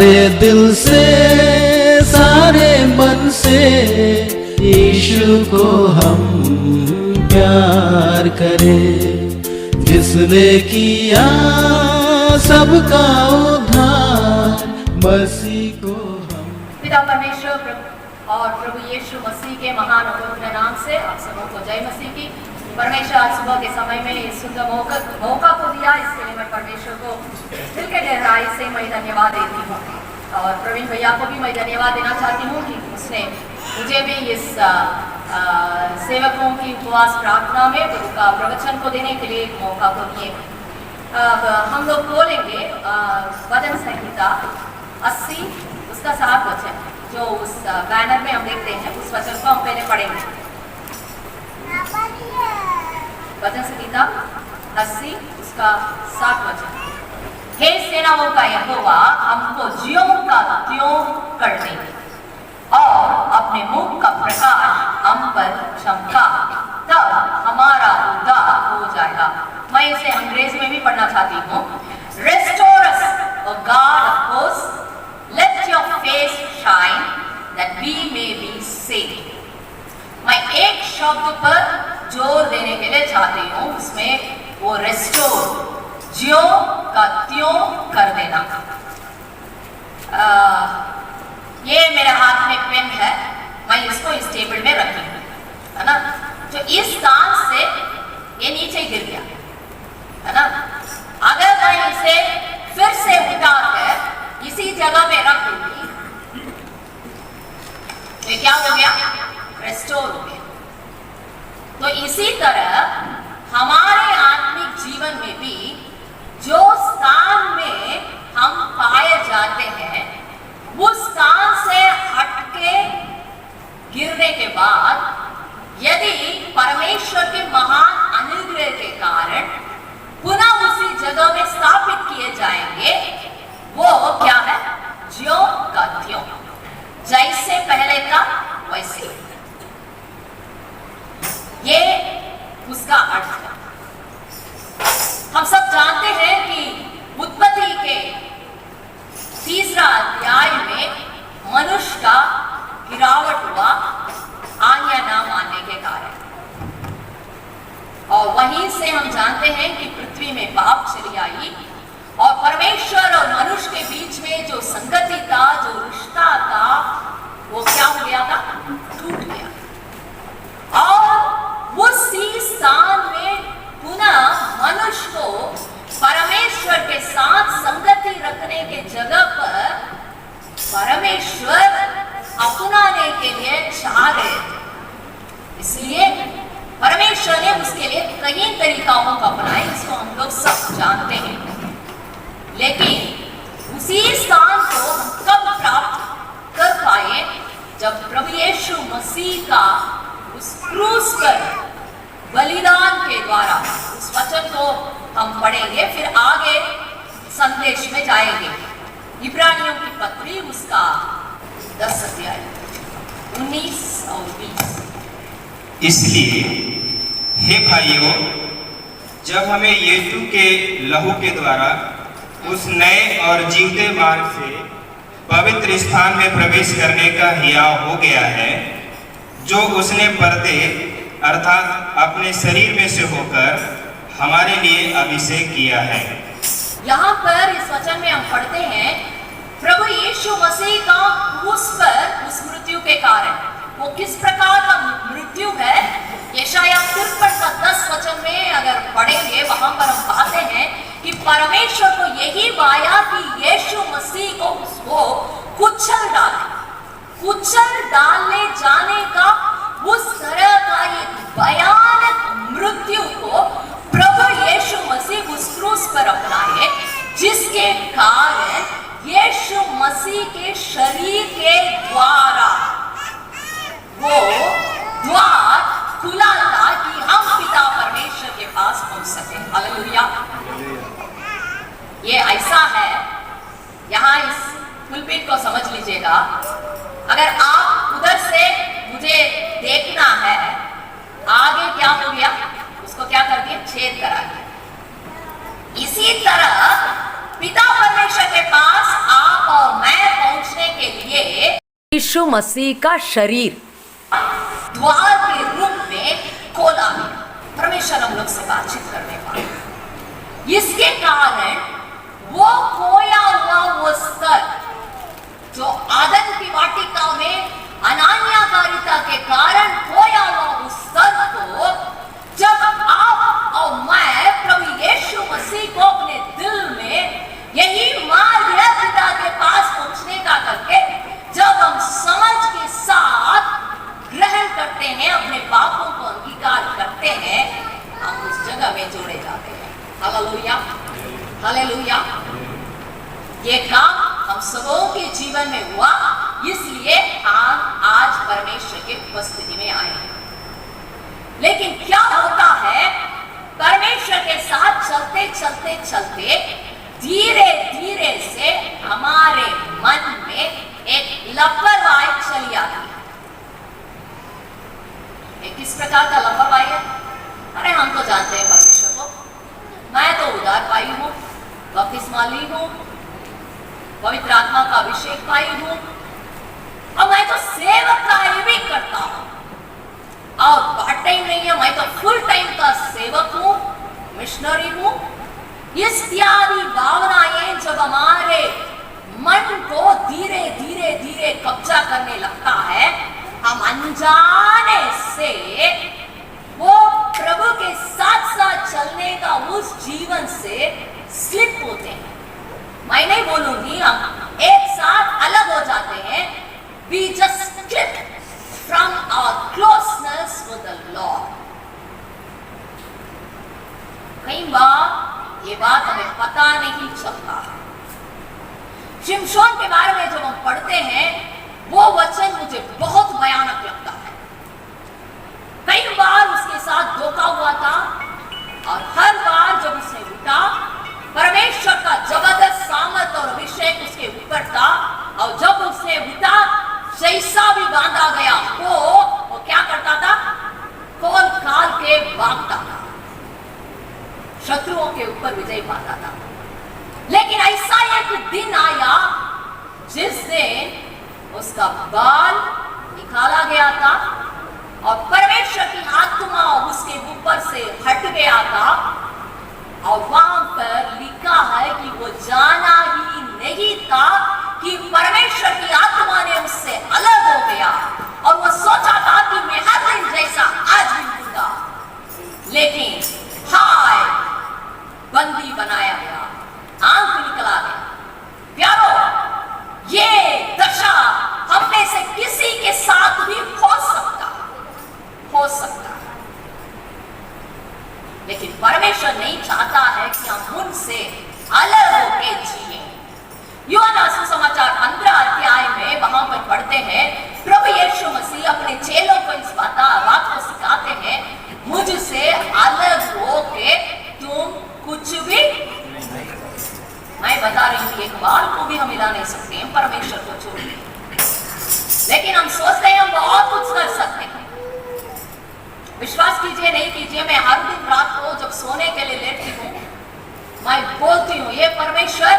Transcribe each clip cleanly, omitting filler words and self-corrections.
सारे दिल से सारे मन से यीशु को हम प्यार करें, जिसने किया सबका उद्धार, मसीह को हम। पिता परमेश्वर और प्रभु यीशु मसीह के महान और पवित्र नाम से आप सबों को जय मसीह की। परमेश्वर आज सुबह के समय में इस सुंदर मौका को दिया, इसके लिए मैं परमेश्वर को दिल के गहराई से मैं धन्यवाद देती हूँ। और प्रवीण भैया को भी मैं धन्यवाद देना चाहती हूँ कि उसने मुझे भी इस सेवकों की उपवास प्रार्थना में प्रभु का प्रवचन को देने के लिए एक मौका को दिए। अब हम लोग बोलेंगे भजन संहिता 80 उसका 7 वचन, जो उस बैनर में हम देखते हैं, उस वचन को हम पहले पढ़ेंगे। भजन संहिता 80 उसका 7 वचन। हे सेनाओं का यहोवा, हमको ज्यों का त्यों कर दे और अपने मुख का प्रकाश हम पर चमका, तब हमारा उद्धार हो जाएगा। मैं इसे अंग्रेजी में भी पढ़ना चाहती हूँ। Restore us, O God of hosts, let your face shine that we may be saved. मैं एक शब्द पर जोर देने के लिए चाहती हूँ, उसमें वो रेस्टोर, ज्यों का त्यों कर देना। ये मेरे हाथ में पेन है, मैं इसको इस टेबल में रखी हूँ, है ना। तो इस स्थान से ये नीचे गिर गया, है ना। अगर मैं इसे फिर से उठाकर इसी जगह में रख दूंगी तो क्या हो गया? रेस्टोर हो गया। तो इसी तरह हमारे आत्मिक जीवन में भी जो स्थान में हम पाए जाते हैं, उस स्थान से हटके गिरने के बाद यदि परमेश्वर के महान अनुग्रह के कारण पुनः उसी जगह में स्थापित किए जाएंगे, वो क्या है? ज्यों का त्यों, जैसे पहले था वैसे। ये उसका अर्थ है। हम सब जानते हैं कि उत्पत्ति के 3रा अध्याय में मनुष्य का गिरावट हुआ आज्ञा ना मानने के कारण, और वहीं से हम जानते हैं कि पृथ्वी में पाप चली आई और परमेश्वर और मनुष्य के बीच में जो संगति था, जो रिश्ता था, वो क्या हो गया था? टूट गया। और उसी स्थान में पुनः मनुष्य को परमेश्वर के साथ संगति रखने के जगह पर परमेश्वर अपनाने के लिए चाह रहे थे। इसलिए परमेश्वर ने उसके लिए कई तरीकाओं को अपनाए, इसको हम लोग सब जानते हैं। लेकिन उसी स्थान को हम कब प्राप्त कर पाए? जब प्रभु यीशु मसीह का उस क्रूस पर बलिदान के द्वारा। उस वचन को हम पढ़ेंगे, फिर आगे संदेश में जाएंगे। इब्रानियों की पत्री उसका 10 अध्याय 19 और 20। इसलिए हे भाइयों, जब हमें यीशु के लहू के द्वारा उस नए और जीवते मार्ग से पवित्र स्थान में प्रवेश करने का हियाव हो गया है, जो उसने पर्दे अर्थात अपने शरीर में से होकर हमारे लिए अभिषेक किया है। यहाँ पर इस वचन में हम पढ़ते हैं, प्रभु यीशु मसीह का क्रूस पर उस मृत्यु के कारण, वो किस प्रकार का मृत्यु है? यशायाह 53 का 10 वचन में अगर पढ़ेंगे, वहां पर हम पाते हैं कि परमेश्वर को यही वाया कि यीशु मसीह को उसको कुचल डालने जाने का उस तरह का एक भयानक मृत्यु को प्रभु यीशु मसीह उस क्रूस पर अपनाए, जिसके कारण यीशु मसीह के शरीर के द्वारा वो द्वार खुला था कि हम पिता परमेश्वर के पास पहुंच सके। हालेलुया। ये ऐसा है, यहाँ इस पुलपिट को समझ लीजिएगा। अगर आप उधर से मुझे देखना है, आगे क्या हो गया? उसको क्या कर दिया? छेद करा दिया। इसी तरह पिता परमेश्वर के पास आप और मैं यीशु मसीह का शरीर द्वार के रूप में खोला गया। परमेश्वर हम लोग से बातचीत करने वाले, इसके कारण वो खोया हुआ वो स्तर जो आदम की वाटिका में अनाज्ञाकारिता के कारण खोया हुआ उस स्तर को जब आप और मैं प्रभु यीशु मसीह को अपने दिल में यही मार्ग है पिता के पास पहुंचने का करके जब हम समझ के साथ ग्रहण करते हैं, अपने पापों को अंगीकार करते हैं, हम उस जगह में जोड़े जाते हैं। Hallelujah, hallelujah. ये काम हम सबों के जीवन में हुआ, इसलिए हम आज परमेश्वर के उपस्थिति में आए हैं। लेकिन क्या होता है, परमेश्वर के साथ चलते चलते चलते धीरे धीरे से हमारे मन में एक लापरवाही चली आती है। एक किस प्रकार का लापरवाही है? अरे हम तो जानते हैं परमेश्वर को, मैं तो उद्धार पाई हूँ, बपतिस्मा ली हूँ, पवित्र आत्मा का अभिषेक पाई हूँ, और मैं तो सेवकाई भी करता हूँ, और पार्ट टाइम नहीं है, मैं तो फुल टाइम का सेवक हूँ, मिशनरी हूँ। इत्यादि भावनाएं जब हमारे मन को धीरे धीरे धीरे कब्जा करने लगता है, हम अनजाने से वो प्रभु के साथ साथ चलने का उस जीवन से स्लिप होते हैं। मैं नहीं बोलूंगी हम एक साथ अलग हो जाते हैं। We just slip from our closeness with the Lord. कई बार ये बात हमें पता नहीं चलता। शिमशोन के बारे में जब हम पढ़ते हैं, वो वचन मुझे बहुत भयानक लगता है। कई बार उसके साथ धोखा हुआ था, और हर बार जब उसने उठा, परमेश्वर का जबरदस्त सामर्थ और अभिषेक उसके ऊपर था, और जब उसने उठा, जैसा भी बांधा गया वो क्या करता था? खोल खाल के भागता था, शत्रुओं के ऊपर विजय पाता था। लेकिन ऐसा एक दिन आया जिस दिन उसका बाल निकाला गया था, और परमेश्वर की आत्मा उसके ऊपर से हट गया था, और वहां पर लिखा है कि वो जाना ही नहीं था कि परमेश्वर की आत्मा ने उससे अलग हो गया, और वो सोचा था कि मैं हर दिन जैसा आज भी दूंगा। लेकिन हाय, बंदी बनाया गया, आंख निकला गया। प्यारो, ये दशा हम में से किसी के साथ भी हो सकता है, लेकिन परमेश्वर नहीं चाहता है कि हम उनसे अलग होकर जिए। यूहन्ना सुसमाचार 15 अध्याय में वहां पर पढ़ते हैं, प्रभु यीशु मसीह अपने चेलों को इस बात को सिखाते हैं, मुझसे अलग होके तुम कुछ भी। मैं बता रही हूँ, एक बार को भी हम हिला नहीं सकते हैं परमेश्वर को छोड़ के। लेकिन हम सोचते हैं हम बहुत कुछ कर सकते हैं। विश्वास कीजिए नहीं कीजिए, मैं हर दिन रात को जब सोने के लिए लेटती हूँ, मैं बोलती हूँ, ये परमेश्वर,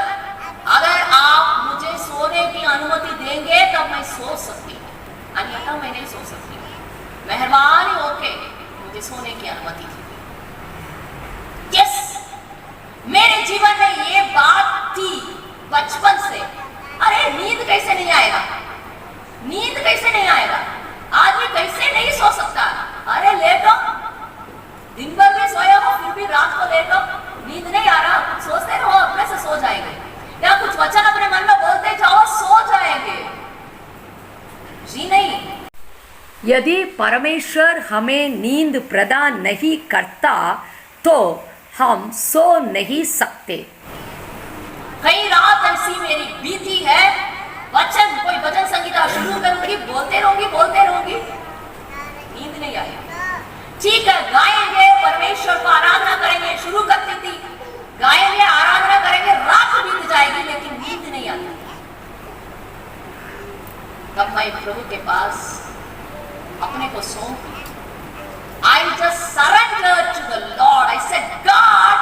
अगर आप मुझे सोने की अनुमति देंगे तब मैं सो सकती हूँ, अन्यथा मैं नहीं सो सकती हूँ। मेहरबानी होके मुझे सोने की अनुमति दीजिए। यस, मेरे जीवन में ये बात थी बचपन से। अरे नींद कैसे नहीं आएगा, नींद कैसे नहीं आएगा, आदमी कैसे नहीं सो सकता? अरे लेटो, दिन भर भी सोया हो फिर भी रात को लेटो, नींद नहीं आ रहा, कुछ सोचते रहो, अपने से सो जाएंगे, या कुछ वचन अपने मन में बोलते जाओ, सो जाएंगे। जी नहीं। यदि परमेश्वर हमें नींद प्रदान नहीं करता तो हम सो नहीं सकते। कई रात ऐसी मेरी बीती है, वचन कोई भजन संगीता शुरू करूंगी, बोलते रहूंगी, नींद नहीं आई। ठीक है, गाएंगे, परमेश्वर को आराधना करेंगे, शुरू करती थी, गाएंगे, आराधना करेंगे, रात बीत जाएगी, लेकिन नींद नहीं आती। तब मैं प्रभु के पास अपने को सौंप दी। I just surrendered to the Lord. I said, God,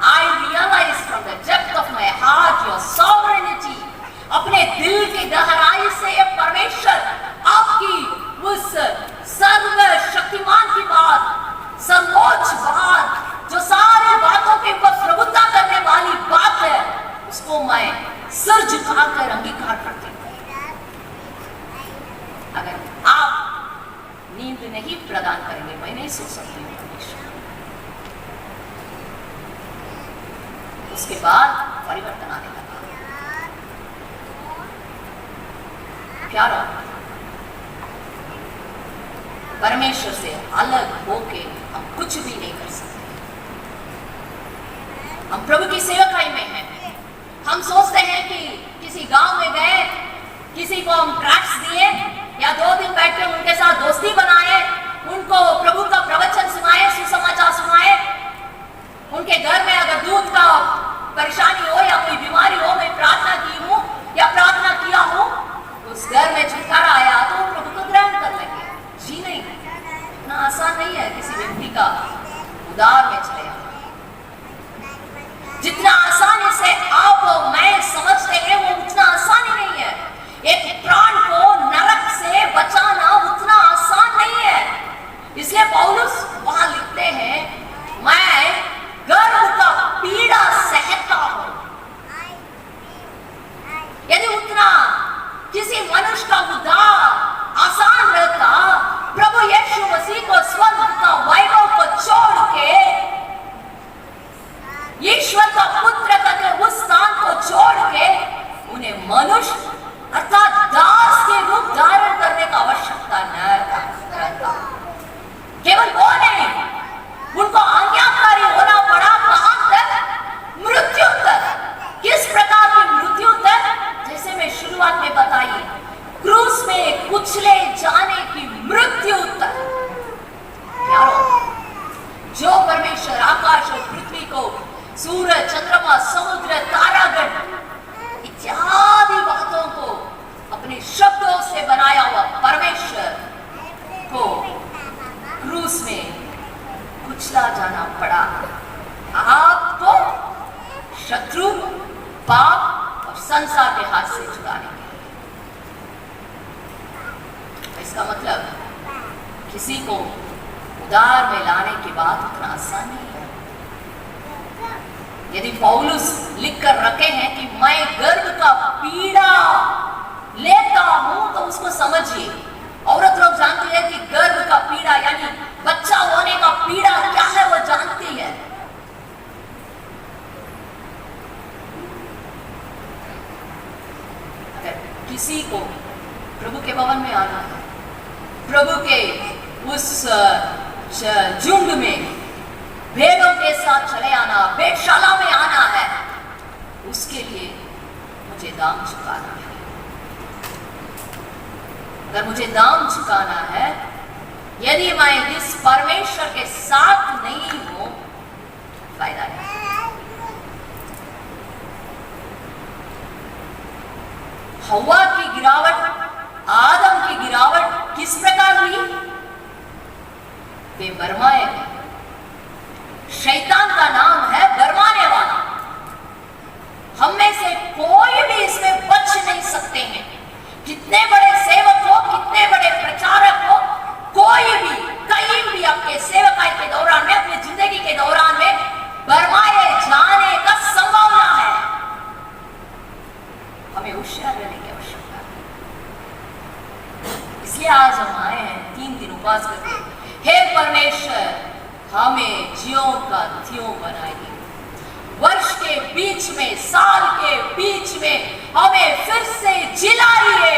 I realize from the depth of my heart your sovereignty. अपने दिल की गहराई से परमेश्वर उसके बाद परिवर्तन आने लगा। प्यारो, परमेश्वर से अलग होके हम कुछ भी नहीं कर सकते। हम प्रभु की सेवकाई में हैं। हम सोचते हैं कि किसी गांव में गए, किसी को हम ट्रैक्ट्स दिए या 2 दिन बैठ के उनके साथ दोस्ती बनाए, उनको प्रभु का प्रवचन सुनाए, सुसमाचार सुनाए। उनके घर में अगर दूध का परेशानी हो या कोई बीमारी हो, मैं प्रार्थना की हूँ या प्रार्थना किया हूँ, उस घर में छुटकारा आया तो वो प्रभु को ग्रहण कर लेंगे। जी नहीं, इतना आसान नहीं है किसी व्यक्ति का उद्धार में चले आना। जितना आसानी से आप और मैं समझते हैं वो उतना आसान ही नहीं है। एक प्राण को नरक से बचाना उतना आसान नहीं है। इसलिए पौलुस वहां लिखते हैं, मैं गर्भ का पीड़ा सहता हूं। यदि उतना किसी मनुष्य का उद्धार आसान रहता, प्रभु यीशु मसीह को स्वर्ग का वैभव को छोड़ के, ईश्वर का पुत्र का उस स्थान को छोड़ के उन्हें मनुष्य अर्थात दास के रूप धारण करने का आवश्यकता न रहता। केवल वो नहीं, उनको आज्ञाकारी होना पड़ा। कहां तक? मृत्यु तक। किस प्रकार की मृत्यु तक? जैसे मैं शुरुआत में बताई, क्रूस में कुचले जाने की मृत्यु तक। जो परमेश्वर आकाश और पृथ्वी को, सूरज, चंद्रमा, समुद्र, तारागण इत्यादि बातों को अपने शब्दों से बनाया हुआ परमेश्वर को क्रूस में कुचला जाना पड़ा, आपको शत्रु, पाप और संसार के हाथ से छुड़ाने के लिए। इसका मतलब किसी को उद्धार में लाने के बाद उतना आसान नहीं है। यदि पौलुस लिख कर रखे हैं कि मैं गर्भ का पीड़ा लेता हूं, तो उसको समझिए। औरत लोग जानती है कि गर्भ का पीड़ा यानी बच्चा होने का पीड़ा क्या है, वो जानती है। अगर किसी को प्रभु के भवन में आना है, प्रभु के उस झुंड में भेड़ों के साथ चले आना, भेड़शाला में आना है, उसके लिए मुझे दाम चुकाना है। अगर मुझे दाम चुकाना है, यदि मैं इस परमेश्वर के साथ नहीं हूं, फायदा नहीं। हव्वा की गिरावट, आदम की गिरावट किस प्रकार हुई? वे बरमाए गए। शैतान का नाम है बरमाने वाला। हम में से कोई भी इसमें बच नहीं सकते हैं। कितने बड़े सेवक हो, कितने बड़े प्रचारक हो, कोई भी कहीं भी अपने सेवकाई के दौरान में, अपनी जिंदगी के दौरान में बरमाए जाने का संभावना है। हमें होशियार रहने की आवश्यकता है। इसलिए आज हम आए हैं 3 दिन उपवास करके, हे परमेश्वर हमें ज्यों का त्यों बनाइए। वर्ष के बीच में, साल के बीच में हमें फिर से जिलाइए।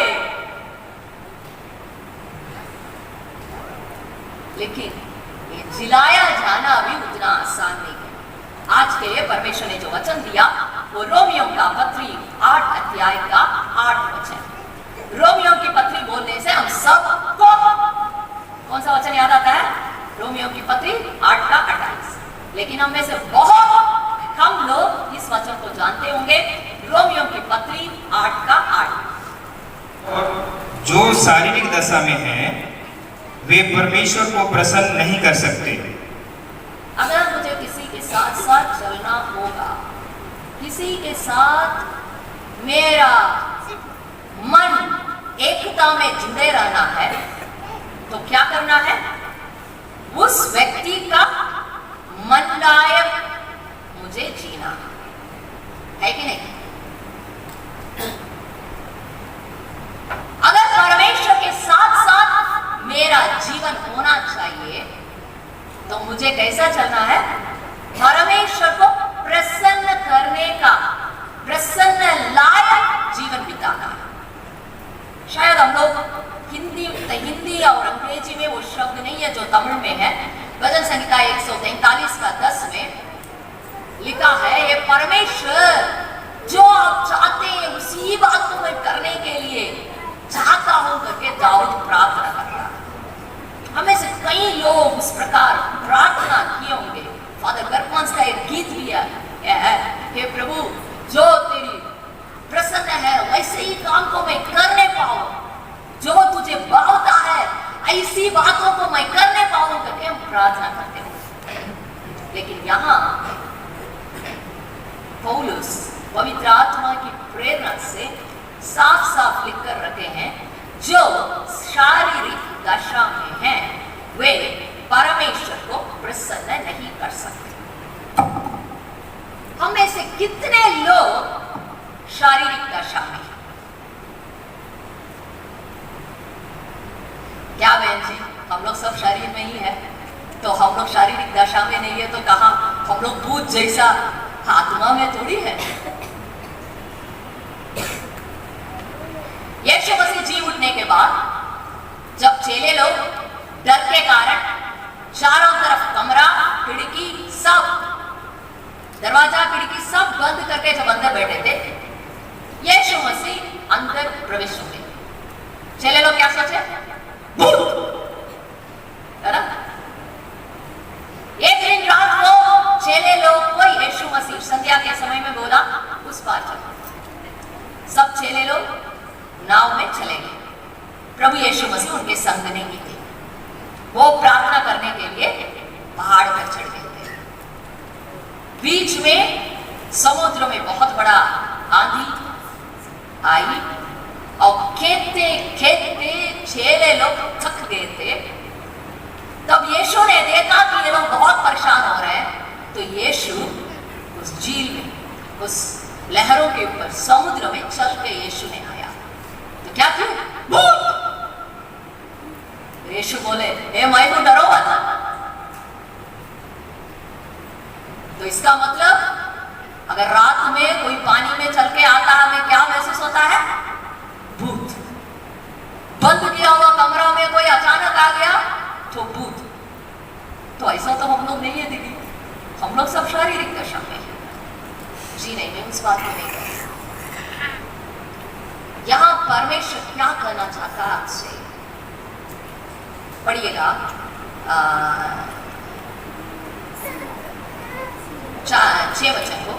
लेकिन ये जिलाया जाना भी उतना आसान नहीं है। आज के लिए परमेश्वर ने जो वचन दिया वो रोमियो का पत्री 8 अध्याय का 8 वचन। रोमियो की पत्री बोलने से हम सबको कौन सा वचन याद आता है? रोमियो की पत्री 8 का 28। लेकिन हम में से बहुत कम लोग इस वचन को जानते होंगे। रोमियो की पत्री 8 का 8। और जो शारीरिक दशा में हैं, वे परमेश्वर को प्रसन्न नहीं कर सकते। अगर मुझे किसी के साथ साथ चलना होगा, किसी के साथ मेरा मन एकता में जुड़े रहना है, तो क्या करना है? उस व्यक्ति का मन लायक मुझे जीना है कि नहीं? अगर परमेश्वर के साथ साथ मेरा जीवन होना चाहिए, तो मुझे कैसा चलना है? परमेश्वर को प्रसन्न करने परमेश्वर जो आप चाहते हैं उसी बात को मैं करने के लिए चाहता हूं करके दाऊद प्रार्थना कर रहा है। हमें से कई लोग इस प्रकार प्रार्थना किए होंगे। फादर गरपांस का एक गीत भी है, हे प्रभु जो तेरी प्रसन्न है वैसे ही काम को मैं करने पाऊं, जो तुझे भावता है ऐसी बातों को मैं करने पाऊं करके हम प्रार्थना करते हैं। लेकिन यहाँ पौलुस पवित्र आत्मा की प्रेरणा से साफ साफ लिख कर रखे हैं, जो शारीरिक दशा में हैं वे परमेश्वर को प्रसन्न नहीं कर सकते। हम में से कितने लोग शारीरिक दशा में? क्या बहन जी, हम लोग सब शरीर में ही है, तो हम लोग शारीरिक दशा में नहीं है तो कहां हम लोग भूत जैसा आत्मा में थोड़ी है। यीशु मसीह जी उठने के बाद जब चेले लोग डर के कारण चारों तरफ कमरा खिड़की सब दरवाजा खिड़की सब बंद करके जब अंदर बैठे थे, यीशु मसीह अंदर प्रवेश हो गए। चेले लोग क्या सोचे? है ना? एक दिन रात को चेले लोग को यीशु मसीह संध्या के समय में बोला उस पार चलो। सब चेले लोग नाव में चले गए। प्रभु यीशु मसीह उनके संग नहीं थे। वो प्रार्थना करने के लिए पहाड़ पर चढ़ गए थे। बीच में समुद्र में बहुत बड़ा आंधी आई और खेते खेते चेले लोग थक गए थे। तब यीशु ने देखा कि ये लोग बहुत परेशान हो रहे हैं, तो यीशु उस झील में, उस लहरों के ऊपर समुद्र में चल के यीशु ने आया। तो क्या किया? यीशु बोले, हे मैं तो डरो मत। तो इसका मतलब अगर रात में कोई पानी में चल के आता है, हमें क्या महसूस होता है? भूत। बंद किया हुआ कमरा में कोई अचानक आ गया तो भूत। तो ऐसा तो हम लोग नहीं है दीदी, हम लोग सब शारीरिक दशा में है। जी नहीं, मैं उस बात को नहीं कहती। यहां परमेश्वर क्या करना चाहता है आपसे? पढ़िएगा 6 वचन को।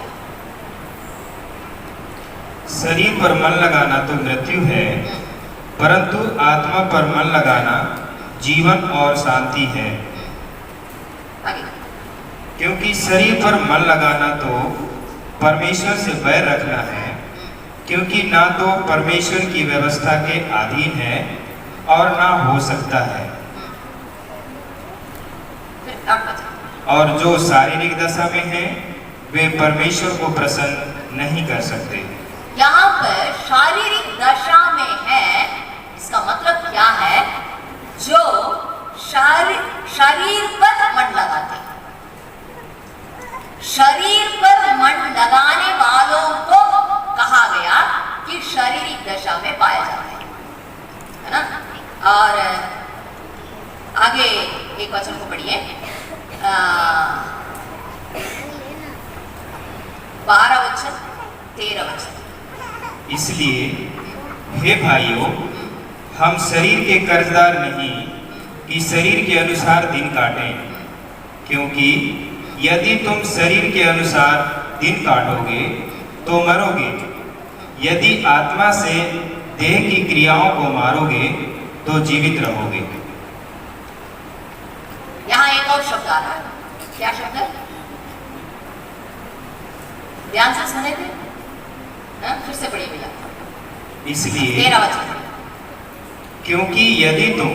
शरीर पर मन लगाना तो मृत्यु है, परंतु आत्मा पर मन लगाना जीवन और शांति है। आगे। क्योंकि शरीर पर मन लगाना तो परमेश्वर से बैर रखना है, क्योंकि ना तो परमेश्वर की व्यवस्था के अधीन है और ना हो सकता है। और जो शारीरिक दशा में है वे परमेश्वर को प्रसन्न नहीं कर सकते। यहाँ पर शारीरिक दशा में है, इसका मतलब क्या है? जो शरीर पर मन लगाते हैं। शरीर पर मन लगाने वालों को कहा गया कि शारीरिक दशा में पाए जाते हैं, है ना? और आगे एक वचन को पढ़िए, 12 वचन 13 वचन। इसलिए हे भाइयों, हम शरीर के कर्जदार नहीं कि शरीर के अनुसार दिन काटें, क्योंकि यदि तुम शरीर के अनुसार दिन काटोगे तो मरोगे। यदि आत्मा से देह की क्रियाओं को मारोगे तो जीवित रहोगे। यहाँ एक और शब्द आ रहा है। क्या शब्द है? ध्यान से सुने थे? फिर से पढ़िए भैया। इसलिए 13 वचन। क्योंकि यदि तुम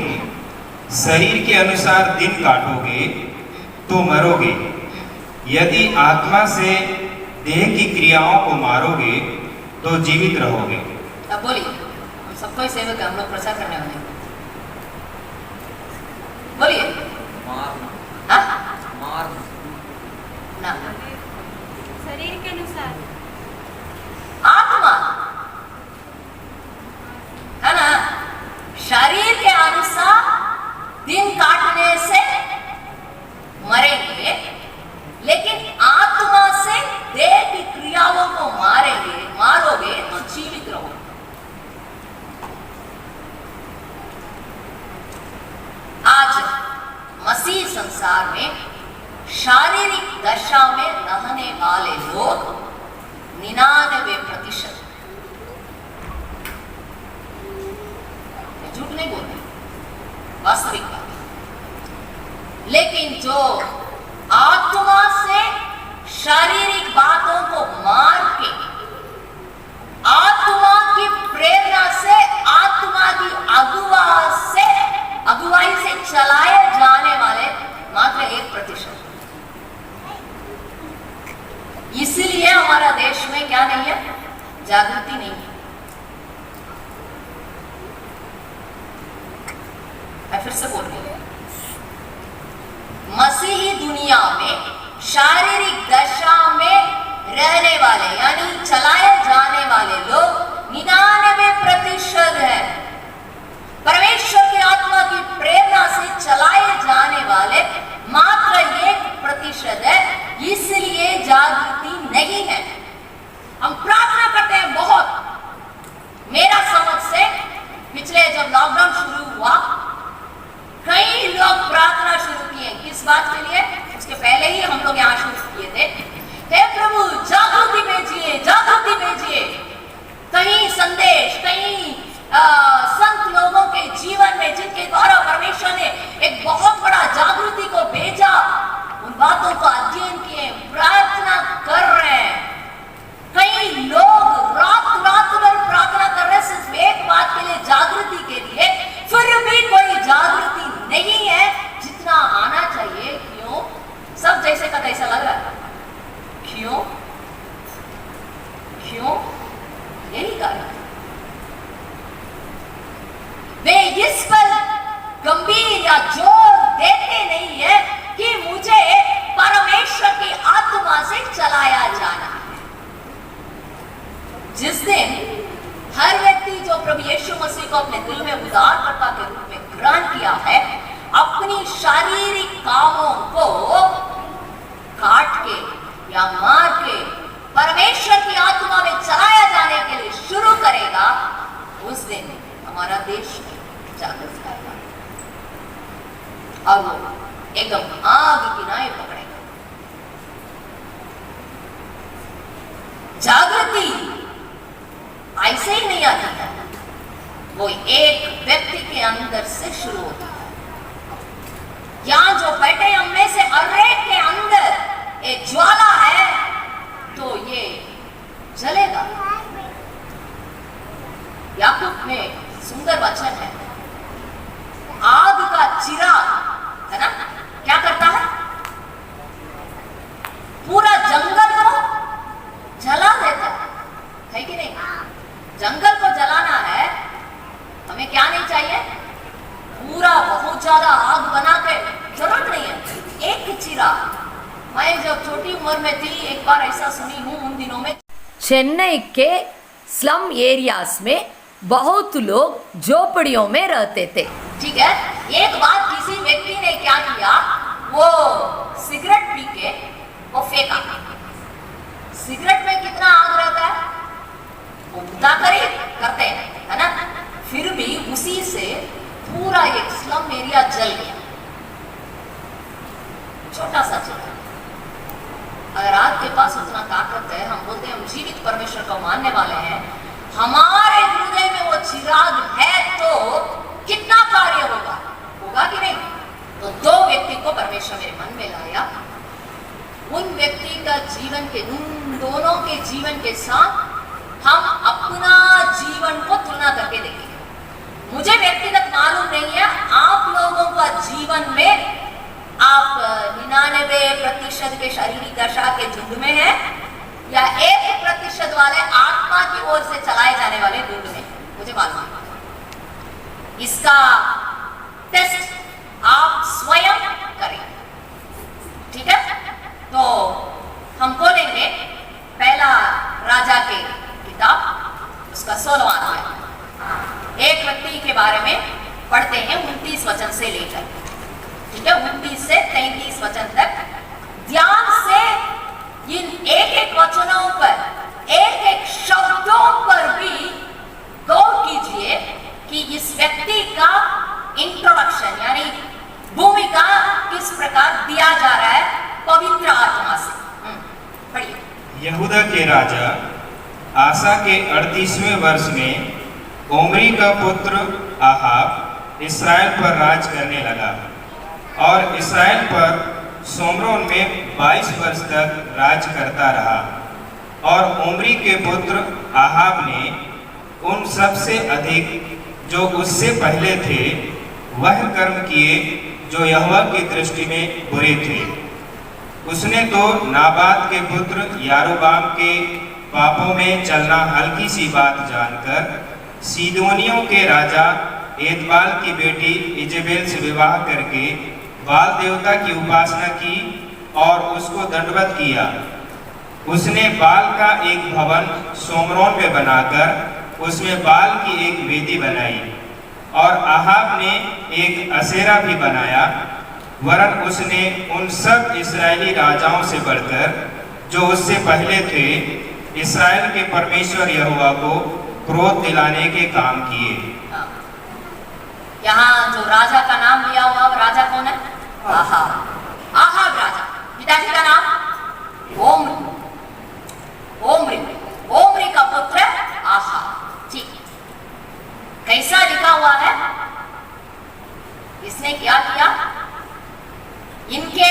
शरीर के अनुसार दिन काटोगे तो मरोगे। यदि आत्मा से देह की क्रियाओं को मारोगे तो जीवित रहोगे। अब बोलिए, हम सबको ही सेवक है, हम लोग प्रचार करने वाले हैं। बोलिए। ना शरीर के अनुसार आत्मा, है ना? शरीर के अनुसार दिन काटने से मरेंगे, लेकिन आत्मा से देह की लोग 99%, झूठ नहीं बोल रहे, वास्तविक बात। लेकिन जो आत्मा से शारीरिक बातों को मार के आत्मा की प्रेरणा से, आत्मा की अगुवाई से चलाए जाने वाले मात्र 1%। इसलिए हमारा देश में क्या नहीं है, जागृति नहीं है। मैं फिर से बोल रही हूं, मसीही दुनिया में शारीरिक दशा में रहने वाले यानी चलाए जाने वाले लोग 99% है। परमेश्वर की आत्मा की प्रेरणा से चलाए जाने वाले मात्र 1% है। इसलिए जागृति नहीं है। हम प्रार्थना करते हैं बहुत। मेरा समझ से पिछले जब लॉकडाउन शुरू हुआ, कई लोग प्रार्थना शुरू किए। किस बात के लिए? उसके पहले ही हम लोग यहाँ शुरू किए थे, हे प्रभु जागृति भेजिए, जागृति भेजिए। कहीं संदेश, कहीं संत लोगों के जीवन में जिनके द्वारा परमेश्वर ने एक बहुत बड़ा जागृति को भेजा, उन बातों को अध्ययन किए, प्रार्थना कर रहे हैं। कई लोग रात भर प्रार्थना कर रहे हैं सिर्फ एक बात के लिए, जागृति के लिए। फिर भी कोई जागृति नहीं है जितना आना चाहिए। क्यों? सब जैसे का तैसा लग रहा है। क्यों? यही कारण है। वे इस पर गंभीर या जोर देते नहीं है कि मुझे परमेश्वर की आत्मा से चलाया जाना है। जिस दिन हर व्यक्ति जो प्रभु यीशु मसीह को अपने दिल में उद्धारकर्ता के रूप में ग्रहण किया है, अपनी शारीरिक कामों को काट के या मार के परमेश्वर की आत्मा में चलाया जाने के लिए शुरू करेगा, उस दिन हमारा देश जागृत करेगा और वो एकदम आग किनारे पकड़ेगा। जागृति ऐसे ही नहीं आती है, वो एक व्यक्ति के अंदर से शुरू होती है। यहां जो बैठे हम में से हर एक के अंदर एक ज्वाला है, तो ये जलेगा। याकूब में सुंदर वचन है, आग का चिराग है ना, क्या करता है? पूरा जंगल को जला देता है कि नहीं? जंगल को जलाना है, हमें क्या नहीं चाहिए? पूरा बहुत ज्यादा आग बना के जरूरत नहीं है, एक चिराग। मैं जब छोटी उम्र में थी, एक बार ऐसा सुनी हूँ उन दिनों में, चेन्नई के स्लम एरियाज में बहुत लोग झोपड़ियों में रहते थे। ठीक है। एक बार किसी व्यक्ति ने क्या किया, वो सिगरेट पी के वो फेंका। सिगरेट में कितना आग रहता है, वो बुता करते हैं, है ना? फिर भी उसी से पूरा एक स्लम एरिया जल गया, छोटा सा चिराग। अगर आपके पास उतना ताकत है, हम बोलते हैं हम जीवित परमेश्वर को मानने वाले हैं, हमारे हृदय में वो चिराग है, तो कितना कार्य होगा कि नहीं? तो दो व्यक्ति को परमेश्वर मेरे मन में लाया। उन व्यक्ति का जीवन के, उन दोनों के जीवन के साथ हम अपना जीवन को तुलना करके देखेंगे। मुझे व्यक्तिगत मालूम नहीं है आप लोगों का जीवन में आप 99% के शारीरिक दशा के झुंड में है या 1% वाले आत्मा की ओर से चलाए जाने वाले झुंड में, मुझे मालूम है। इसका टेस्ट आप स्वयं करें, ठीक है? तो हम खोलेंगे पहला राजा के किताब, उसका 16वां अध्याय। एक व्यक्ति के बारे में पढ़ते हैं 29 वचन से लेकर, ठीक है, 29 से 33 वचन तक। ध्यान से इन एक वचनों पर, एक शब्दों पर भी गौर कीजिए कि इस व्यक्ति का इंट्रोडक्शन यानी भूमिका किस प्रकार दिया जा रहा है पवित्र आत्मा से। पढ़िए। यहूदा के राजा आसा के 38वें वर्ष में ओमरी का पुत्र आहाब इसराइल पर राज करने लगा और इसराइल पर सोमरोन में 22 वर्ष तक राज करता रहा। और ओमरी के पुत्र आहाब ने उन सबसे अधिक जो उससे पहले थे वह कर्म किए जो यहोवा की दृष्टि में बुरे थे। उसने तो नाबात के पुत्र यारोबाम के पापों में चलना हल्की सी बात जानकर सीदोनियों के राजा एतबाल की बेटी इजेबेल से विवाह करके बाल देवता की उपासना की और उसको दंडवत किया। उसने बाल का एक भवन सोमरोन में बनाकर उसमें बाल की एक वेदी बनाई और आहाब ने एक असेरा भी बनाया। वरन उसने उन सब इस्राएली राजाओं से बढ़कर जो उससे पहले थे इस्राएल के परमेश्वर यहोवा को क्रोध दिलाने के काम किए। यहाँ जो राजा का नाम लिया हुआ राजा कौन है? आहाब। आहाब राजा, पिताजी का नाम ओमरी। ओमरी, ओमरी का पुत्र आहाब। ठीक, कैसा लिखा हुआ है? इसने क्या किया? इनके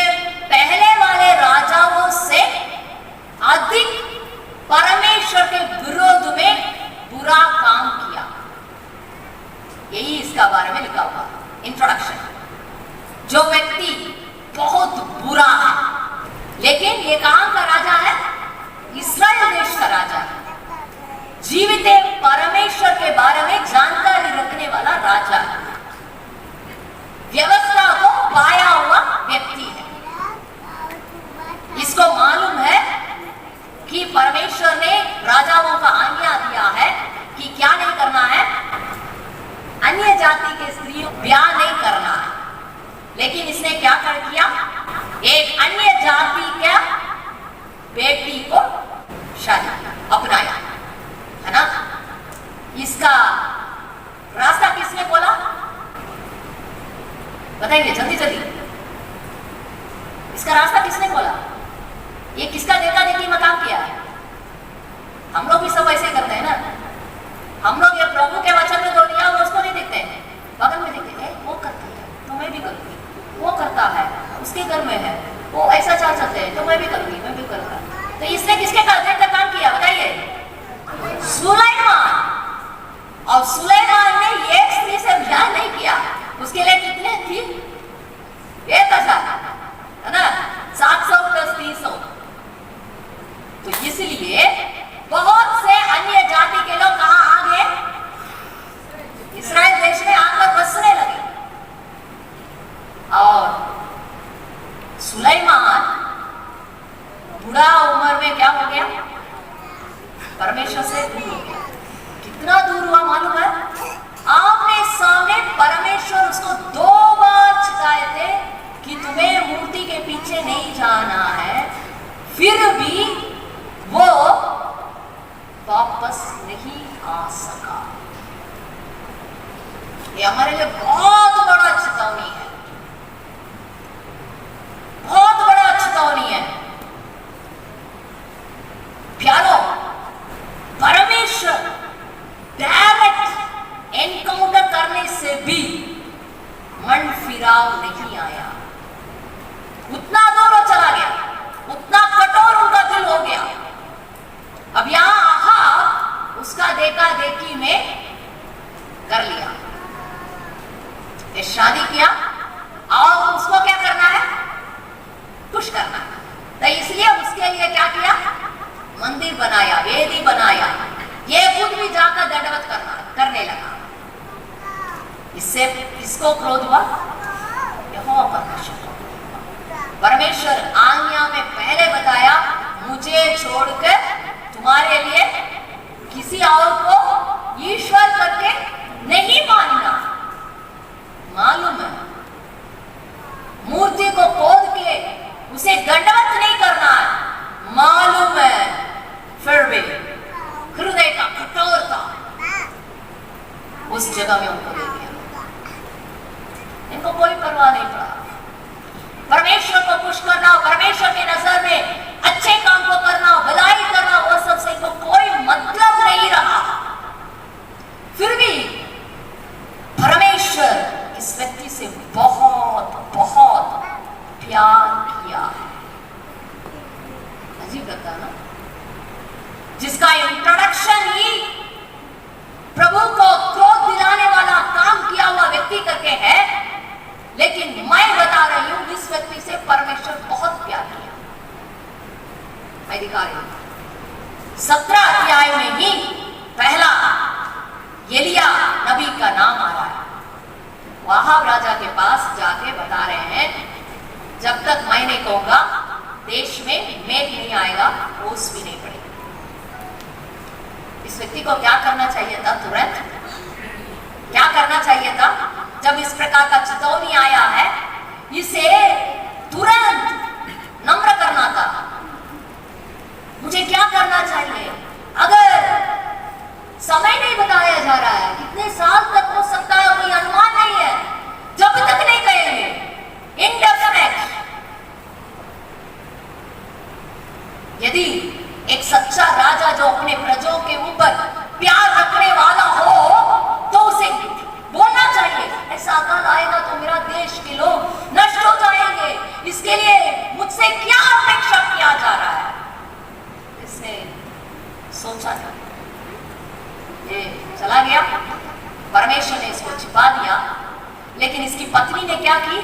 पहले वाले राजाओं से अधिक परमेश्वर के विरोध में बुरा काम किया। यही इसका बारे में लिखा हुआ इंट्रोडक्शन। जो व्यक्ति बहुत बुरा है, लेकिन ये कहां का राजा है? इस्राएल देश का राजा है। जीवित परमेश्वर के बारे में जानकारी रखने वाला राजा है। व्यवस्था को पाया हुआ व्यक्ति है। इसको मालूम है कि परमेश्वर ने राजाओं का आज्ञा दिया है कि क्या नहीं करना है? अन्य जाति के स्त्रियों ब्याह नहीं करना है। लेकिन इसने क्या कर किया? एक अन्य जाति के बेटी को शादी अपनाया, है ना? इसका रास्ता किसने खोला? बताइए जल्दी जल्दी। इसका रास्ता किसने खोला? ये किसका देखा देखी में काम किया है? हम लोग भी सब ऐसे ही करते हैं ना। हम लोग ये प्रभु के वचन में जो लिया वो उसको नहीं देखते हैं, बगल में देखते हैं। वो करती है तो मैं भी करूंगी, वो करता है उसके घर में है, वो ऐसा चाल सकते हैं तो मैं भी करूंगी, मैं भी करूंगा। तो इसने किसके देखकर काम किया बताइए? सुलैमान। और सुलैमान ने एक स्त्री से ब्याह नहीं किया। उसके लिए कितने थी? 1000, है ना? 700 + 300। तो इसलिए बहुत से अन्य जाति के लोग कहां आ गए? इस्राएल देश में आकर बसने लगे। और सुलैमान बुढ़ा उम्र में क्या हो गया? परमेश्वर से दूर हो गया। कितना दूर हुआ मालूम है? आमने सामने परमेश्वर उसको 2 बार चिताए थे कि तुम्हें मूर्ति के पीछे नहीं जाना है। फिर भी वो वापस नहीं आ सका। ये हमारे लिए बहुत बड़ा चेतावनी है, बहुत बड़ा चेतावनी है। प्यारो, परमेश्वर डायरेक्ट एनकाउंटर करने से भी मन फिराव नहीं आया। उतना दूर वो चला गया, उतना कठोर उनका दिल हो गया। अब यहां आहाब उसका देखा देखी में कर लिया, शादी किया और उसको क्या करना है? खुश करना है। तो इसलिए उसके लिए क्या किया? मंदिर बनाया, वेदी बनाया। ये खुद भी जाकर दंडवत करने लगा। इससे किसको क्रोध हुआ? यहोवा परमेश्वर। परमेश्वर आज्ञा में पहले बताया, मुझे छोड़कर तुम्हारे लिए किसी और को ईश्वर करके नहीं मानना। मालूम है, मूर्ति को खोद के उसे दंडवत नहीं करना है, मालूम है। फिर भी हृदय का कठोरता उस जगह में उनको ले गया। इनको कोई परवाह नहीं पड़ा। परमेश्वर को खुश करना, परमेश्वर के नजर में अच्छे काम को करना, भलाई था ना, जिसका इंट्रोडक्शन ही प्रभु को क्रोध दिलाने वाला काम किया हुआ व्यक्ति करके है। लेकिन मैं बता रही हूं इस व्यक्ति से परमेश्वर बहुत प्यार किया। मैं दिखा रही हूं 17 अध्याय में ही पहला एलिया नबी का नाम आ रहा है। वहाब राजा के पास जाके बता रहे हैं जब तक मैं नहीं कहूंगा देश में मेघ नहीं आएगा, ओस भी नहीं पड़ेगी। इस व्यक्ति को क्या करना चाहिए था? तुरंत क्या करना चाहिए था? जब इस प्रकार का चेतावनी आया है, इसे तुरंत नम्र करना था। मुझे क्या करना चाहिए? अगर समय नहीं बताया जा रहा है, कितने साल तक हो सकता है कोई अनुमान नहीं है, जब तक नहीं कहेंगे इनडेफिनेट। यदि एक सच्चा राजा जो अपने प्रजों के ऊपर प्यार रखने वाला हो तो उसे बोलना चाहिए ऐसा अकाल आएगा तो मेरा देश के लोग नष्ट हो जाएंगे, इसके लिए मुझसे क्या अपेक्षा किया जा रहा है। इसने सोचा था, ये चला गया, परमेश्वर ने इसको छिपा दिया। लेकिन इसकी पत्नी ने क्या की?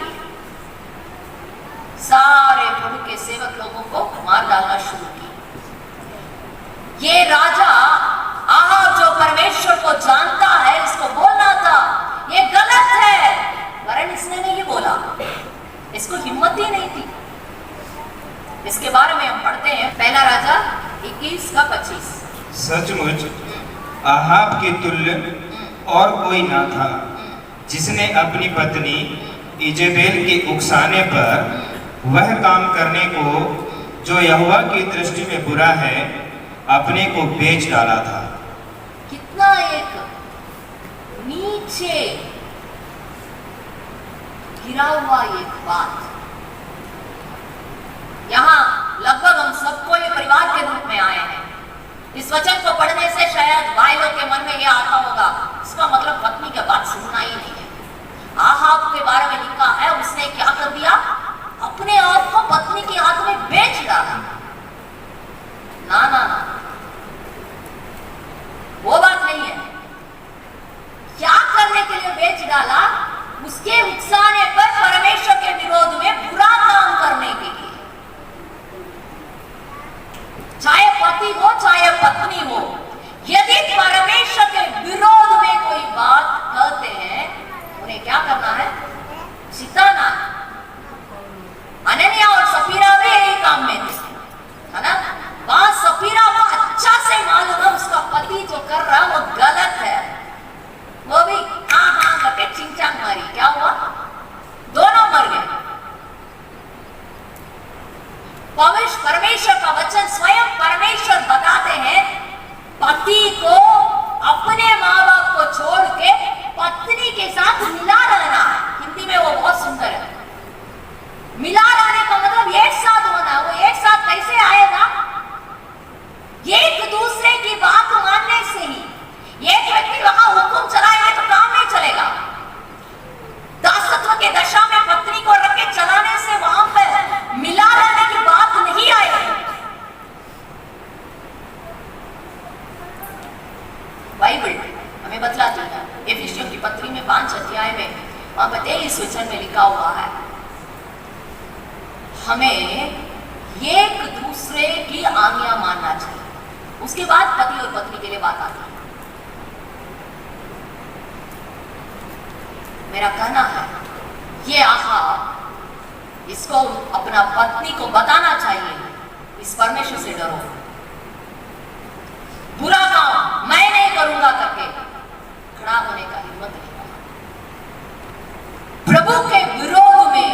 सारे प्रभु के सेवक लोगों को मार डालना शुरू किया। ये राजा आहाब जो परमेश्वर को जानता है, इसको बोलना था ये गलत है, वरन इसने नहीं बोला, इसको हिम्मत ही नहीं थी। इसके बारे में हम पढ़ते हैं पहला राजा 21 का 25। सचमुच आहाब के तुल्य और कोई ना था जिसने अपनी पत्नी इजेबेल के उकसाने पर वह काम करने को जो यहोवा की दृष्टि में बुरा है अपने को बेच डाला था। कितना एक नीचे गिरा हुआ एक बात। यहाँ लगभग हम सबको ये परिवार के रूप में आए हैं। इस वचन को पढ़ने से शायद भाइयों के मन में ये आता होगा, इसका मतलब पत्नी की बात सुनना ही नहीं है। आहाब के बारे में लिखा है उसने क्या कर दिया? अपने आप को पत्नी के हाथ में बेच डाला। ना ना ना, वो बात नहीं है। क्या करने के लिए बेच डाला? उसके उकसाने पर परमेश्वर के विरोध में बुरा काम करने के लिए। चाहे पति हो चाहे पत्नी हो, यदि परमेश्वर के विरोध में कोई बात कहते हैं, उन्हें क्या करना है? चिताना। अनन्या और सफीरा भी यही काम में थे, है ना? वहां सफीरा को अच्छा से मालूम है उसका पति जो कर रहा वो गलत है। वो भी हाँ हाँ करके चिंचांग मारी। क्या हुआ? दोनों मर गए। परमेश्वर का वचन स्वयं परमेश्वर बताते हैं पति को अपने माँ बाप को छोड़ के पत्नी के साथ मिला रहना है। हिंदी में वो बहुत सुंदर है। मिला रहने का मतलब एक साथ होना। वो एक साथ कैसे आएगा? एक दूसरे की बात मानने से ही। एक व्यक्ति वहां हुक्म चलाएगा तो काम नहीं चलेगा। दासत्व के दशा में पत्नी को रख के चलाने से वहां पर मिला रहने की बात नहीं आएगी। बाइबल हमें बतलाती है, एफिसियों की पत्री में 5 अध्याय में वहां पर 23 वचन में लिखा हुआ है, हमें एक दूसरे की आज्ञा मानना चाहिए। उसके बाद पति और पत्नी के लिए बात आती है। मेरा कहना है ये आहाब, इसको अपना पत्नी को बताना चाहिए, इस परमेश्वर से डरो, बुरा काम मैं नहीं करूंगा करके खड़ा होने का हिम्मत नहीं होगा। प्रभु के विरोध में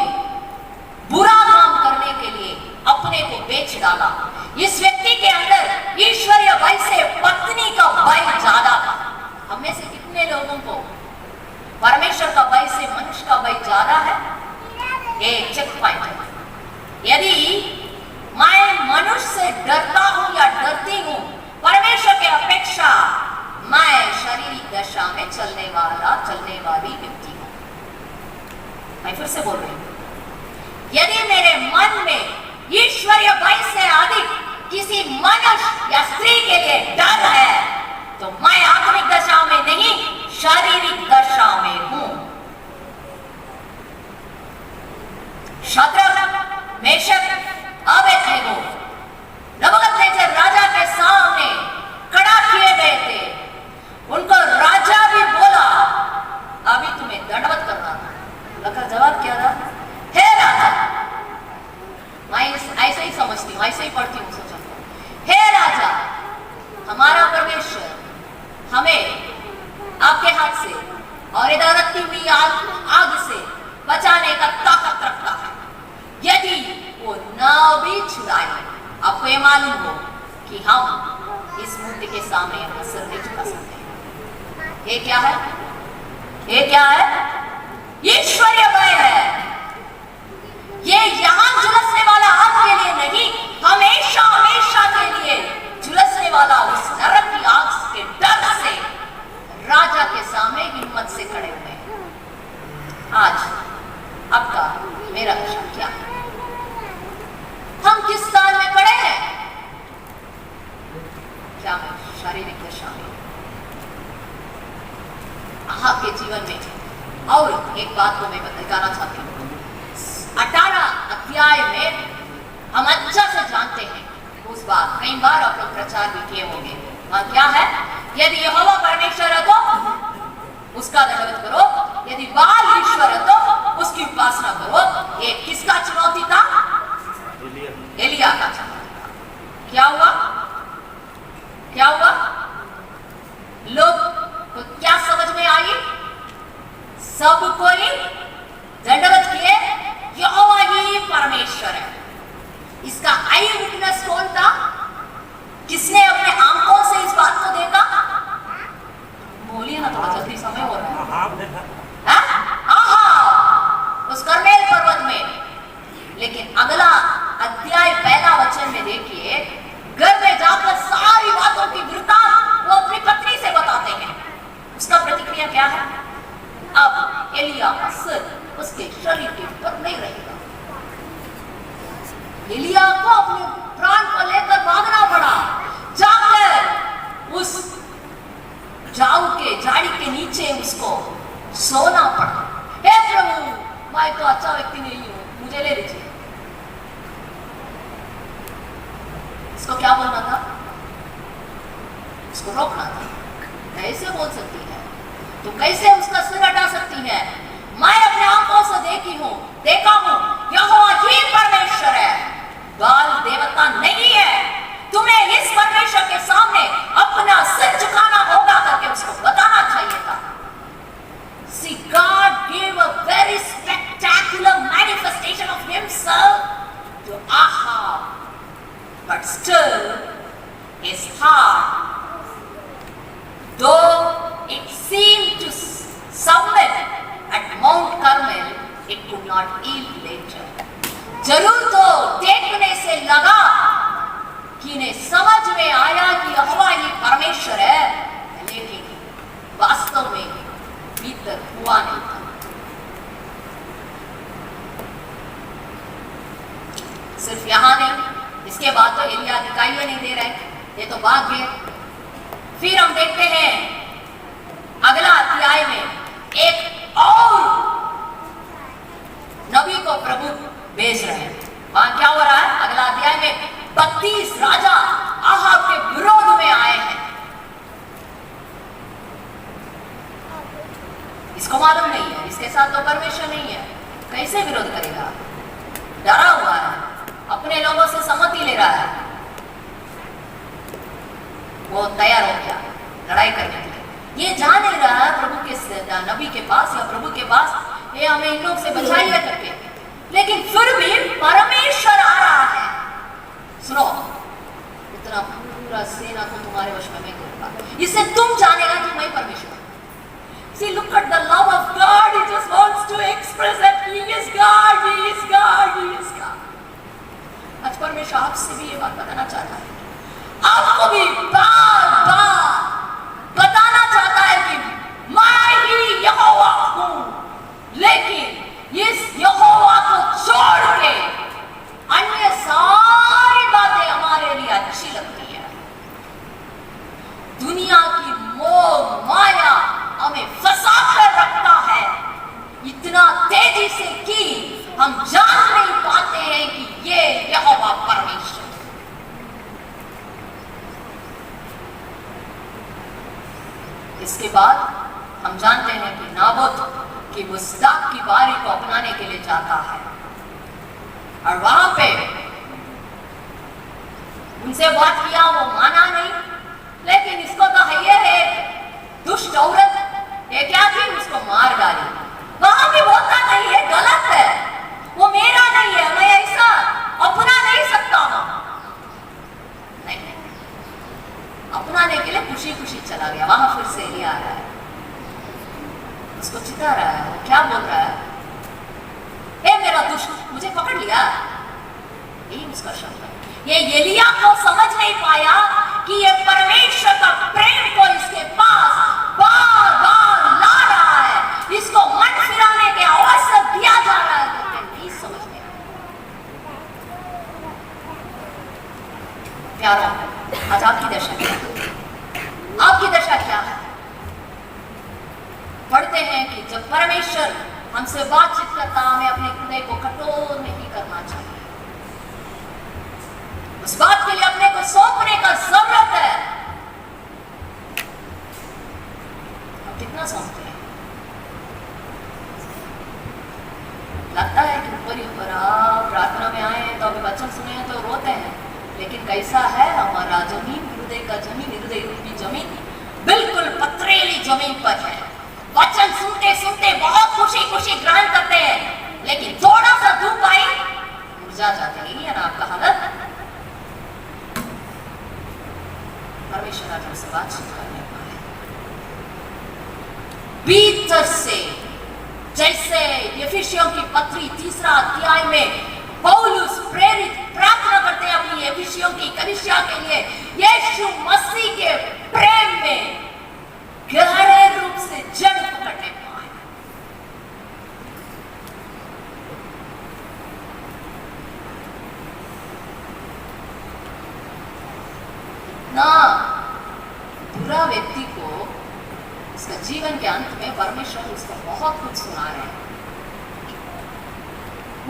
बुरा काम करने के लिए अपने को बेच डाला। इस व्यक्ति के अंदर ईश्वरीय भय से पत्नी का भय ज्यादा था। हमें से कितने लोगों को परमेश्वर का भय से मनुष्य का भय ज्यादा है? एक चेक पॉइंट है। यदि मैं मनुष्य से डरता हूं या डरती हूं परमेश्वर के अपेक्षा, मैं शारीरिक दशा में चलने वाली व्यक्ति हूं। मैं फिर से बोल रही हूं, यदि मेरे मन में ईश्वरीय भय से अधिक किसी मनुष्य या स्त्री के लिए डर है तो मैं आत्मिक दशा में नहीं शारीरिक दशा में हूं। शद्रक, मेशक, अबेदनगो नबूकदनेस्सर राजा के सामने खड़ा किए गए थे। उनको राजा भी बोला अभी तुम्हें दंडवत करना था। उनका जवाब क्या था? हे राजा, मैं ऐसे ही समझती हूँ, ऐसे ही पढ़ती हूँ, सोचती हूँ। हे राजा, हमारा परमेश्वर हमें आपके हाथ से और इधर हुई आग से बचाने का ताकत रखता है। यदि वो ना भी छुड़ाए, आपको ये मालूम हो कि हम इस मूर्ति के सामने अपना सिर नहीं झुका सकते। ये क्या है? ये क्या है? ईश्वरीय भय है। ये यहां झुलसने वाला आपके लिए नहीं, हमेशा हमेशा के लिए झुलसने वाला उस नरक की आग के डर से राजा के सामने हिम्मत से खड़े हुए हैं। आज आपका मेरा दशा क्या है? हम किस स्थान में खड़े हैं? क्या मैं शारीरिक दशा में? आपके जीवन में और एक बात को मैं बताना चाहती हूँ। 18 अध्याय में हम अच्छा से जानते हैं उस बात, कई बार आप लोग प्रचार भी किए होंगे। वहां क्या है? यदि यहोवा परमेश्वर है तो उसका दंडवत करो, यदि बाल ईश्वर है तो उसकी उपासना करो। ये किसका चुनौती था? एलिया का चुनौती था। क्या हुआ? क्या हुआ? लोग को क्या समझ में आई? सब कोई दंडवत किए, यहोवा ही परमेश्वर है। इसका आई विटनेस कौन था? किसने अपने आंखों से इस बात को देखा? बोलिए ना, थोड़ा जल्दी, समय हो रहा है। उस कर्मेल पर्वत में। लेकिन अगला अध्याय पहला वचन में देखिए, घर में जाकर सारी बातों की वृत्तांत वो अपनी पत्नी से बताते हैं। उसका प्रतिक्रिया क्या है? अब एलिया का सिर उसके शरीर के ऊपर नहीं रहेगा। एलिया को अपने प्राण को लेकर भागना पड़ा, जाकर उस जाऊ के झाड़ी के नीचे उसको सोना पड़ा। हे प्रभु, मैं तो अच्छा व्यक्ति नहीं हूं, मुझे ले लीजिए। इसको क्या बोलना था? इसको रोकना था। कैसे बोल सकती है? तो कैसे उसका सिर हटा सकती है? मैं अपने आंखों से देखा हूं, यहोवा ही परमेश्वर है, बाल देवता नहीं है। तुम्हें इस परमेश्वर के सामने अपना सिर झुकाना होगा करके उसको बताना चाहिए था। See, God gave a very spectacular manifestation of Himself to Ahab, but still his heart, though it seemed to submit at Mount Carmel, it could not yield later. जरूर तो देखने से लगा कि इन्हें समझ में आया कि यहोवा ही परमेश्वर है, लेकिन वास्तव में भीतर हुआ नहीं था। सिर्फ यहां नहीं, इसके बाद तो एलिया दिखाई नहीं दे रहे, ये तो भाग गए। फिर हम देखते हैं अगला अध्याय में एक और नबी को प्रभु भेज रहे हैं। वहां क्या हो रहा है? अगला अध्याय में 32 राजा आहाब के विरोध में आए हैं। इसको मालूम नहीं है, इसके साथ तो परमेश्वर नहीं है, कैसे विरोध करेगा? डरा हुआ है, अपने लोगों से सम्मति ले रहा है। वो तैयार हो गया लड़ाई करने के लिए। ये जान नहीं रहा है प्रभु के नबी के पास या प्रभु के पास, ये हमें इन लोग से बचाइए करके, लेकिन फिर भी परमेश्वर आ रहा है। सुनो, इतना पूरा सेना को तुम्हारे वश में मैं करूंगा, इससे तुम जानेगा कि मैं परमेश्वर हूं। See, look at the love of God. He just wants to express that He is God, He is God, He is God. आज परमेश्वर आपसे भी ये बात बताना चाहता है, आपको भी बार बार बताना चाहता है कि मैं ही यहोवा हूं। लेकिन इस यहोवा को छोड़ के अन्य सारी बातें हमारे लिए हम जान नहीं पाते हैं कि ये यहोवा परमेश्वर। इसके बाद हम जानते हैं कि नाबोत की मुस्ताक की बारी को अपनाने के लिए जाता है और वहां पे उनसे बात किया, वो माना नहीं, लेकिन इसको तो है दुष्ट औरत, ये क्या थी, उसको मार डाली। वहां भी बोलता नहीं है, गलत है, वो मेरा नहीं है, मैं ऐसा अपना नहीं सकता हूं। नहीं, अपनाने के लिए खुशी खुशी चला गया। वहां फिर से एलिया आ रहा है, उसको चिता रहा है, वो क्या बोल रहा है, ए मेरा दुष्ट मुझे पकड़ लिया, यही उसका शब्द है। ये एलिया को समझ नहीं पाया कि ये परमेश्वर का प्रेम को इसके पास बार बार ला रहा है, इसको मन फिराने के अवसर दिया जा रहा है, लेकिन नहीं समझ में। प्यारों, आज आपकी दशा क्या है? आपकी दशा क्या है? पढ़ते हैं कि जब परमेश्वर हमसे बातचीत करता, हमें अपने हृदय को कठोर नहीं करना चाहिए। उस बात के लिए अपने को सौंपने का जरूरत है। हम कितना सौंपते हैं? लगता है कि ऊपर ही ऊपर आप प्रार्थना में आए हैं तो अभी वचन सुने हैं तो रोते हैं, लेकिन कैसा है हमारा जमीन, हृदय का जमीन, हृदय रूपी जमीन बिल्कुल पथरीली जमीन पर है। वचन सुनते सुनते बहुत खुशी खुशी ग्रहण करते हैं, लेकिन थोड़ा सा धूप आई मुरझा जाते हैं। यही है ना आपका हालत? परमेश्वर आज हमसे बातचीत करने वाला है भीतर से, जैसे एफिसियों की पत्री 3 अध्याय में पौलुस प्रेरित प्रार्थना करते हैं अपनी एफिसियों की कलीसिया के लिए, यीशु मसीह के प्रेम में गहरे रूप से जड़ पकड़ने पाए। ना बुरा व्यक्ति को उसका जीवन के अंत में परमेश्वर उसको बहुत कुछ सुना रहे हैं।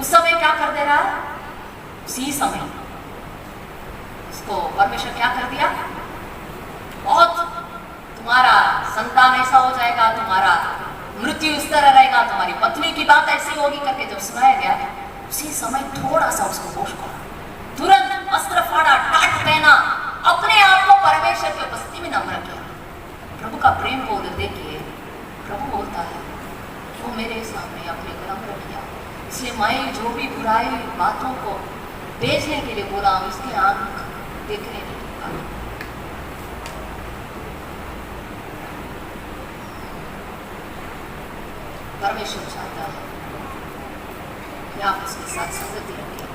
उस समय क्या कर दे रहा है? उसी समय उसको परमेश्वर क्या कर दिया? बहुत तुम्हारा संतान ऐसा हो जाएगा, तुम्हारा मृत्यु इस तरह रहेगा, तुम्हारी पत्नी की बात ऐसी होगी करके जब सुनाया गया, उसी समय थोड़ा सा उसको होश करा, तुरंत वस्त्र फाड़ा, टाट पहना, अपने आप को परमेश्वर की उपस्थिति में नम्र किया। प्रभु का प्रेम को उधर देखिए, प्रभु बोलता है वो मेरे सामने अपने को नम्र किया, इसलिए मैं जो भी बुराई बातों को बेचने के लिए बोला, उसकी आंख देखने नहीं दूंगा। परमेश्वर चाहता है कि आप उसके साथ संगति रखें,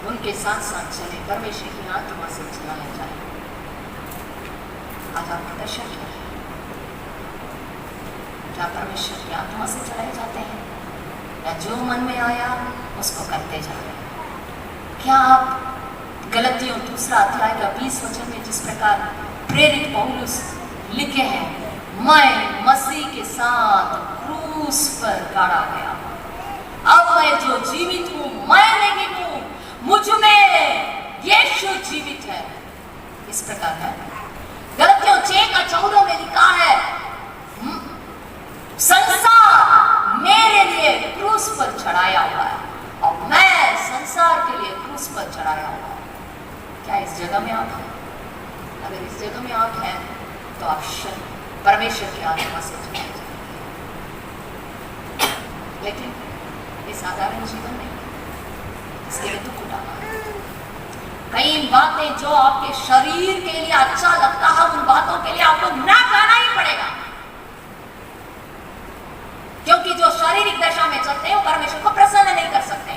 उनके साथ साथ चले, परमेश्वर की आत्मा से चलाया जाए। आज आपका दर्शन क्या है? क्या परमेश्वर की आत्मा से चलाए जाते हैं, या जो मन में आया उसको करते जा रहे हैं? क्या आप गलतियों 2 अध्याय का 20 वचन में जिस प्रकार प्रेरित पौलुस लिखे हैं, मैं मसीह के साथ क्रूस पर गाड़ा गया, अब मैं जो जीवित हूं मैं नहीं हूं, मुझ में यीशु जीवित है। इस प्रकार है। गलतियों 6:14 में लिखा है, संसार मेरे लिए क्रूस पर चढ़ाया हुआ है और मैं संसार के लिए क्रूस पर चढ़ाया हुआ हूं। क्या इस जगह में आप हैं? अगर इस जगह में आप हैं तो आप परमेश्वर की आत्मा से चढ़ाए जाएंगे। लेकिन ये साधारण जीवन नहीं, इसके लिए दुख उठाना है। कई बातें जो आपके शरीर के लिए अच्छा लगता है, उन बातों के लिए आपको ना कहना ही पड़ेगा, क्योंकि जो शारीरिक दशा में चलते हैं वो परमेश्वर को प्रसन्न नहीं कर सकते।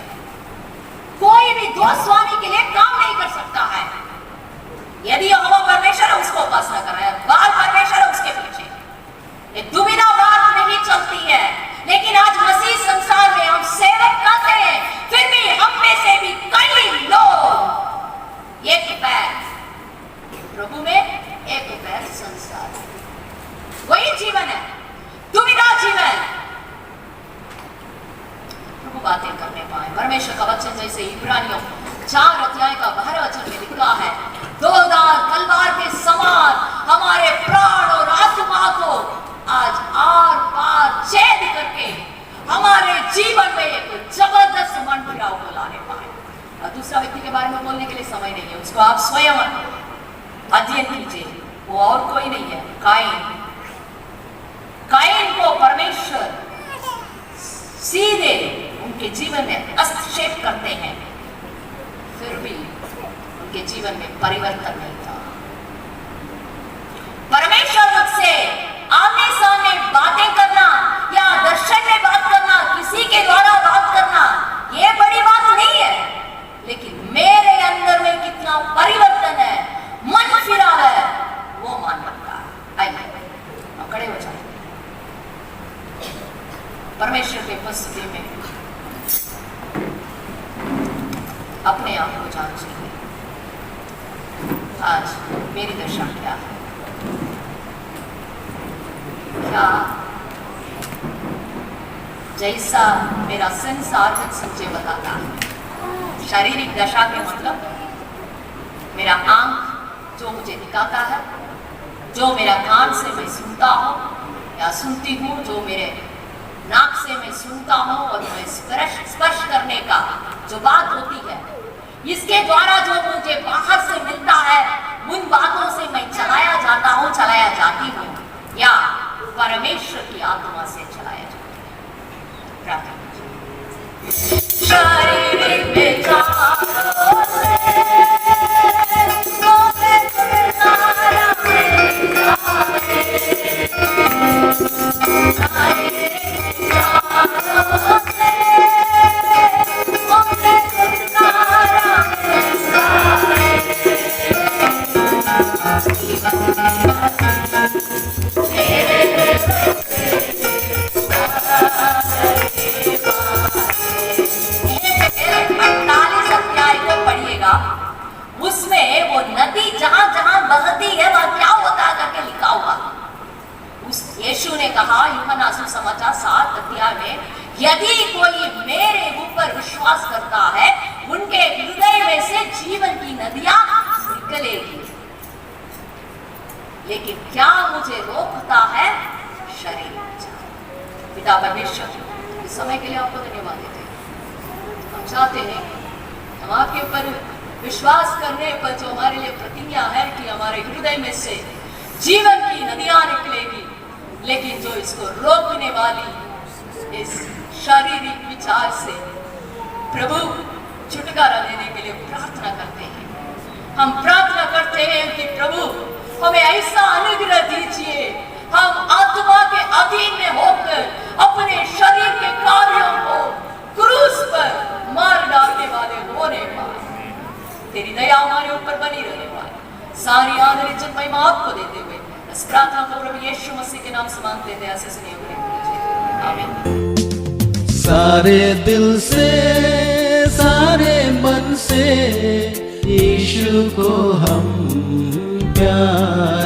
कोई भी दो स्वामी के लिए काम नहीं कर सकता है। यदि यहोवा परमेश्वर है उसको उपासना कर रहा है, बाल परमेश्वर है उसके पीछे, ये दुविधा बात नहीं चलती है। लेकिन आज मसीह संसार में हम सेवक कहते हैं, फिर भी हम में से भी कई लोग एक पैर प्रभु में, एक पैर संसार, वही जीवन है, दुविधा जीवन। प्रभु बातें करने परमेश्वर का वचन जैसे इब्रानियों 4 अध्याय का 12 वचन में लिखा है, दोधार तलवार के समान हमारे प्राण और आत्मा को आज आर पार छेद करके हमारे जीवन में एक जबरदस्त मन फिराव को लाने पाए। और दूसरा व्यक्ति के बारे में बोलने के लिए समय नहीं है, उसको आप स्वयं अध्ययन कीजिए। वो और कोई नहीं है, काइन को परमेश्वर सीधे उनके जीवन में हस्तक्षेप करते हैं, फिर भी उनके जीवन में परिवर्तन नहीं था। परमेश्वर मुझसे आमने सामने बातें करना या दर्शन में बात करना, किसी के द्वारा बात करना, ये बड़ी बात नहीं है, लेकिन मेरे अंदर में कितना परिवर्तन है, मन फिरा है, वो मान रखता है। आइए खड़े हो जाए। परमेश्वर के उपस्थिति में अपने आप को जांचिए, आज मेरी दशा क्या है? क्या जैसा मेरा संसार मुझे बताता है, शारीरिक दशा के मतलब मेरा आंख जो मुझे दिखाता है, जो मेरा कान से मैं सुनता हूँ या सुनती हूँ, जो मेरे नाक से मैं सुनता हूँ और मैं स्पर्श करने का जो बात होती है, इसके द्वारा जो मुझे बाहर से मिलता है, उन बातों से मैं चलाया जाता हूँ, चलाया जाती हूँ, या परमेश्वर की आत्मा से चलाया जाता है। शारीरिक विचारों से उसमें वो नदी जहां जहां बहती है वहां क्या होता है करके लिखा हुआ। उस यीशु ने कहा यूहन्ना सुसमाचार 7 अध्याय में, यदि कोई मेरे ऊपर विश्वास करता है, उनके हृदय में से जीवन की नदियां निकलेगी। लेकिन क्या मुझे रोकता है? शरीर। पिता परमेश्वर, इस समय के लिए आपको धन्यवाद देते हैं। हम चाहते हैं हम आपके ऊपर विश्वास करने पर जो हमारे लिए प्रतिज्ञा है कि हमारे हृदय में से जीवन की नदियां निकलेगी, लेकिन जो इसको रोकने वाली इस शारीरिक विचार से प्रभु छुटकारा देने के लिए प्रार्थना करते हैं। हम प्रार्थना करते हैं कि प्रभु हमें ऐसा अनुग्रह दीजिए, हम आत्मा के अधीन में होकर अपने शरीर के कार्यों को क्रूस पर मार डालने वाले होने पाए। तेरी दया हमारे ऊपर बनी रहने पाए। सारी आदर इज्जत महिमा आपको देते हुए इस प्रार्थना को प्रभु यीशु मसीह के नाम से मांगते हैं, ऐसे सुनिए आमीन। सारे दिल से, सारे मन से यीशु को हम प्यार